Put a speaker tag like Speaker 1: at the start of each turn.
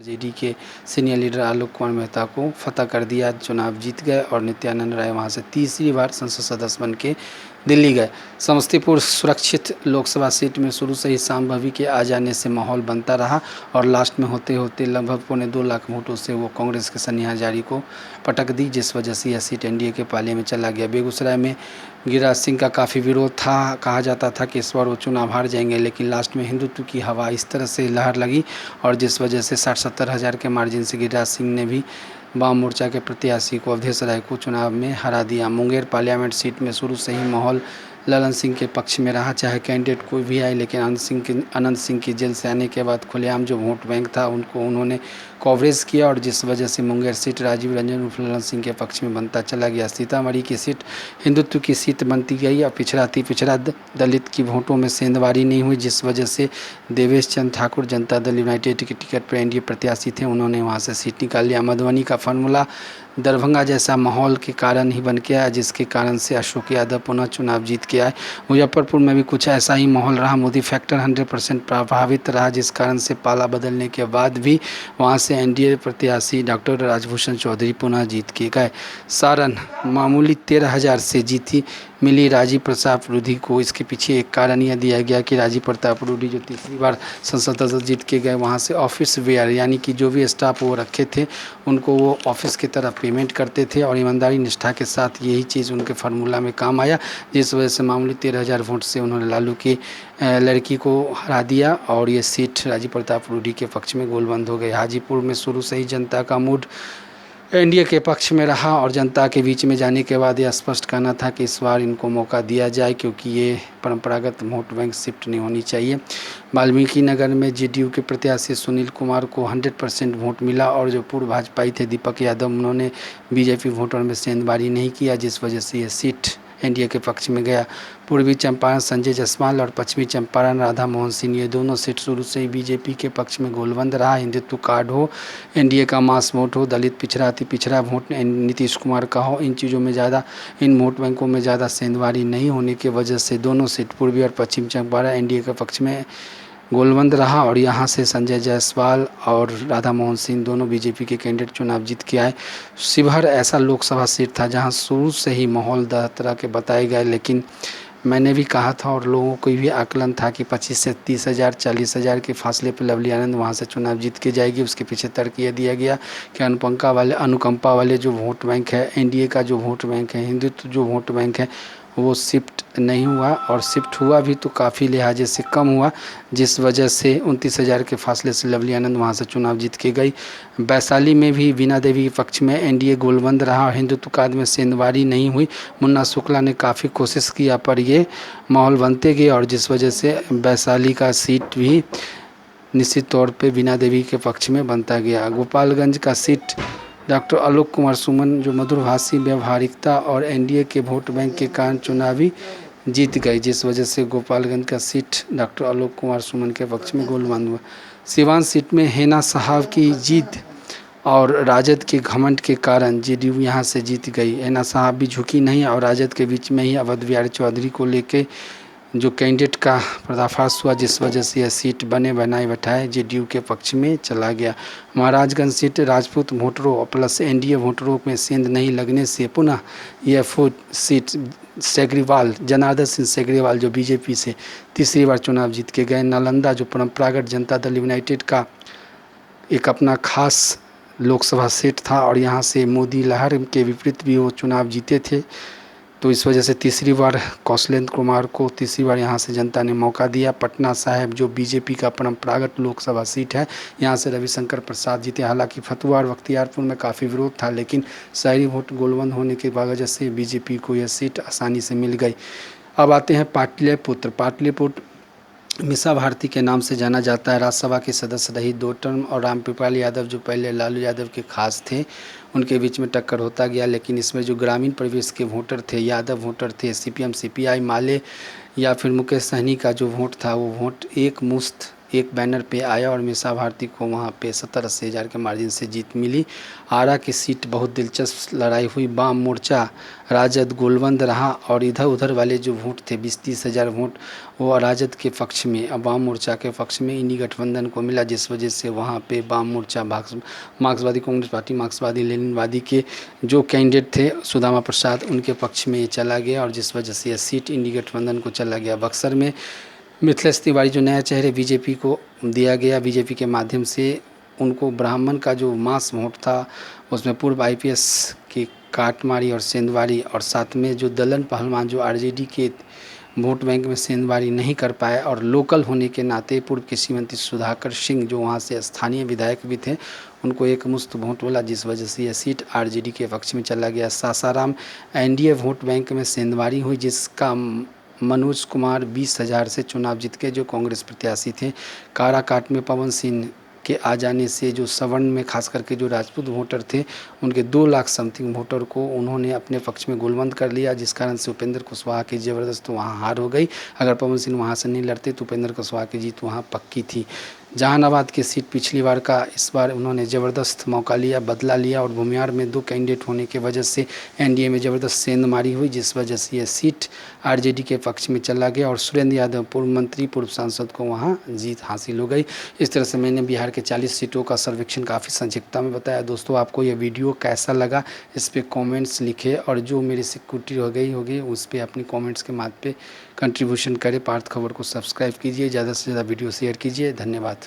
Speaker 1: JD के senior leader Alok Kumar Mehta को फतह कर दिया, चुनाव जीत गए और नित्यानंद राय वहां से तीसरी बार संसद सदस्य बन के दिल्ली गए। समस्तीपुर सुरक्षित लोकसभा सीट में शुरू से ही सांभवी के आ जाने से माहौल बनता रहा और लास्ट में होते होते लगभग 2.25 लाख वोटों से वो कांग्रेस के सनिहा जारी को पटक दी, जिस वजह से यह सीट एनडीए के पाले में चला गया। बेगूसराय में गिरिराज सिंह का काफ़ी विरोध था, कहा जाता था कि इस बार वो चुनाव हार जाएंगे, लेकिन लास्ट में हिंदुत्व की हवा इस तरह से लहर लगी और जिस वजह से 60-70 हज़ार के मार्जिन से गिरिराज सिंह ने भी वाम मोर्चा के प्रत्याशी को अवधेश राय को चुनाव में हरा दिया। मुंगेर पार्लियामेंट सीट में शुरू से ही माहौल ललन सिंह के पक्ष में रहा, चाहे कैंडिडेट कोई भी आए, लेकिन अनंत सिंह की जेल से आने के बाद खुलेआम जो वोट बैंक था उन्होंने कवरेज किया और जिस वजह से मुंगेर सीट राजीव रंजन उर्फ ललन सिंह के पक्ष में बनता चला गया। सीतामढ़ी की सीट हिंदुत्व की सीट बनती गई और पिछड़ा दलित की वोटों में सेंधवारी नहीं हुई, जिस वजह से देवेश चंद्र ठाकुर जनता दल यूनाइटेड के टिकट पर एनडीए प्रत्याशी थे, उन्होंने वहां से सीट निकाल लिया। मधुबनी का फार्मूला दरभंगा जैसा माहौल के कारण ही बन के आया, जिसके कारण से अशोक यादव पुनः चुनाव जीत के आए। मुजफ्फरपुर में भी कुछ ऐसा ही माहौल रहा, मोदी फैक्टर 100% प्रभावित रहा, जिस कारण से पाला बदलने के बाद भी वहां से एनडीए प्रत्याशी डॉक्टर राजभूषण चौधरी पुनः जीत के गए। सारण मामूली 13,000 से जीती मिली राजीव प्रताप रूडी को। इसके पीछे एक कारण यह दिया गया कि राजीव प्रताप रूडी जो तीसरी बार संसद सदस्य जीत के गए, वहाँ से ऑफिस वेयर यानी कि जो भी स्टाफ वो रखे थे उनको वो ऑफिस की तरफ पेमेंट करते थे और ईमानदारी निष्ठा के साथ यही चीज़ उनके फार्मूला में काम आया, जिस वजह से मामूली 13,000 वोट से उन्होंने लालू की लड़की को हरा दिया और ये सीट राजीव प्रताप रूडी के पक्ष में गोलबंद हो गई। हाजीपुर में शुरू से ही जनता का मूड एनडीए के पक्ष में रहा और जनता के बीच में जाने के बाद यह स्पष्ट कहना था कि इस बार इनको मौका दिया जाए, क्योंकि ये परंपरागत वोट बैंक शिफ्ट नहीं होनी चाहिए। वाल्मीकि नगर में जेडीयू के प्रत्याशी सुनील कुमार को 100% वोट मिला और जो पूर्व भाजपाई थे दीपक यादव, उन्होंने बीजेपी वोटर में सेंधमारी नहीं किया, जिस वजह से यह सीट एनडीए के पक्ष में गया। पूर्वी चंपारण संजय जायसवाल और पश्चिमी चंपारण राधा मोहन सिंह, ये दोनों सीट शुरू से ही बीजेपी के पक्ष में गोलबंद रहा। हिंदुत्व कार्ड हो, एनडीए का मास वोट हो, दलित पिछड़ा अति पिछड़ा वोट नीतीश कुमार का हो, इन चीज़ों में ज़्यादा, इन वोट बैंकों में ज़्यादा सेंधमारी नहीं होने की वजह से दोनों सीट पूर्वी और पश्चिम चंपारण एनडीए के पक्ष में गोलबंद रहा और यहाँ से संजय जायसवाल और राधा मोहन सिंह दोनों बीजेपी के कैंडिडेट चुनाव जीत के आए। शिवहर ऐसा लोकसभा सीट था जहाँ शुरू से ही माहौल तरह के बताए गए, लेकिन मैंने भी कहा था और लोगों को भी आकलन था कि 25 से 30 हज़ार 40 हज़ार के फासले पर लवली आनंद वहाँ से चुनाव जीत के जाएगी। उसके पीछे तर्क यह दिया गया कि अनुकंपा वाले जो वोट बैंक है, एनडीए का जो वोट बैंक है, हिंदुत्व जो वोट बैंक है, वो शिफ्ट नहीं हुआ और शिफ्ट हुआ भी तो काफ़ी लिहाजे से कम हुआ, जिस वजह से 29,000 के फासले से लवली आनंद वहाँ से चुनाव जीत के गई। वैशाली में भी वीणा देवी के पक्ष में एनडीए गोलबंद रहा और हिंदुत्व कार्ड में सेंधमारी नहीं हुई। मुन्ना शुक्ला ने काफ़ी कोशिश किया पर ये माहौल बनते गए और जिस वजह से वैशाली का सीट भी निश्चित तौर पे वीणा देवी के पक्ष में बनता गया। गोपालगंज का सीट डॉक्टर आलोक कुमार सुमन जो मधुरभाषी व्यवहारिकता और एनडीए के वोट बैंक के कारण चुनावी जीत गई, जिस वजह से गोपालगंज का सीट डॉक्टर आलोक कुमार सुमन के पक्ष में गोलबंद हुआ। सिवान सीट में हेना साहब की जीत और राजद के घमंड के कारण जेडीयू यहाँ से जीत गई। हेना साहब भी झुकी नहीं और राजद के बीच में ही अवध बिहारी चौधरी को लेके जो कैंडिडेट का पर्दाफाश हुआ, जिस वजह से यह सीट बने बनाए बैठाए जेडीयू के पक्ष में चला गया। महाराजगंज सीट राजपूत वोटरों प्लस एनडीए वोटरों में सेंध नहीं लगने से पुनः यह सीट सेग्रीवाल जनार्दन सिंह सेग्रीवाल जो बीजेपी से तीसरी बार चुनाव जीत के गए। नालंदा जो परंपरागत जनता दल यूनाइटेड का एक अपना खास लोकसभा सीट था और यहाँ से मोदी लहर के विपरीत भी वो चुनाव जीते थे, तो इस वजह से तीसरी बार कौशलेंद्र कुमार को तीसरी बार यहाँ से जनता ने मौका दिया। पटना साहिब जो बीजेपी का परंपरागत लोकसभा सीट है, यहाँ से रविशंकर प्रसाद जीते। हालांकि फतुहा और बख्तियारपुर में काफ़ी विरोध था, लेकिन शहरी वोट गोलबंद होने की वजह से बीजेपी को यह सीट आसानी से मिल गई। अब आते हैं पाटलिपुत्र मीसा भारती के नाम से जाना जाता है। राज्यसभा के सदस्य रही 2 टर्म और रामकृपाल यादव जो पहले लालू यादव के खास थे, उनके बीच में टक्कर होता गया, लेकिन इसमें जो ग्रामीण परिवेश के वोटर थे, यादव वोटर थे, सीपीएम सीपीआई माले या फिर मुकेश सहनी का जो वोट था, वो वोट एक बैनर पे आया और मीसा भारती को वहाँ पे 70-80 हज़ार के मार्जिन से जीत मिली। आरा की सीट बहुत दिलचस्प लड़ाई हुई, वाम मोर्चा राजद गोलबंद रहा और इधर उधर वाले जो वोट थे 20-30 हज़ार वोट वो राजद के पक्ष में, वाम मोर्चा के पक्ष में इंडी गठबंधन को मिला, जिस वजह से वहाँ पे वाम मोर्चा मार्क्सवादी कांग्रेस पार्टी, मार्क्सवादी लेनिनवादी के जो कैंडिडेट थे सुदामा प्रसाद, उनके पक्ष में ये चला गया और जिस वजह से यह सीट इंडी गठबंधन को चला गया। बक्सर में मिथिलेश तिवारी जो नया चेहरे बीजेपी को दिया गया, बीजेपी के माध्यम से उनको ब्राह्मण का जो मास वोट था उसमें पूर्व आईपीएस की काटमारी और सेंधवारी और साथ में जो दलन पहलवान जो आरजेडी के वोट बैंक में सेंधवारी नहीं कर पाए और लोकल होने के नाते पूर्व कृषि मंत्री सुधाकर सिंह जो वहाँ से स्थानीय विधायक भी थे उनको एक मुश्त वोट मिला, जिस वजह से यह सीट आरजेडी के पक्ष में चला गया। सासाराम एनडीए वोट बैंक में सेंधवारी हुई, जिसका मनोज कुमार 20,000 से चुनाव जीत के जो कांग्रेस प्रत्याशी थे। काराकाट में पवन सिंह के आ जाने से जो सवर्ण में खास करके जो राजपूत वोटर थे उनके 2 लाख समथिंग वोटर को उन्होंने अपने पक्ष में गोलबंद कर लिया, जिस कारण से उपेंद्र कुशवाहा की ज़बरदस्त वहाँ हार हो गई। अगर पवन सिंह वहाँ से नहीं लड़ते तो उपेंद्र कुशवाहा की जीत वहाँ पक्की थी। जहानाबाद की सीट पिछली बार का इस बार उन्होंने ज़बरदस्त मौका लिया, बदला लिया और भूमिहार में 2 कैंडिडेट होने की वजह से एनडीए में ज़बरदस्त सेंधमारी हुई, जिस वजह से यह सीट आरजेडी के पक्ष में चला गया और सुरेंद्र यादव पूर्व मंत्री पूर्व सांसद को वहाँ जीत हासिल हो गई। इस तरह से मैंने बिहार के 40 सीटों का सर्वेक्षण काफ़ी संक्षिप्तता में बताया। दोस्तों आपको यह वीडियो कैसा लगा इस पर कॉमेंट्स लिखे और जो मेरी सिक्योरिटी हो गई होगी उस पर अपनी कॉमेंट्स के माध्यम पे कंट्रीब्यूशन करें। पार्थ खबर को सब्सक्राइब कीजिए, ज़्यादा से ज़्यादा वीडियो शेयर कीजिए। धन्यवाद।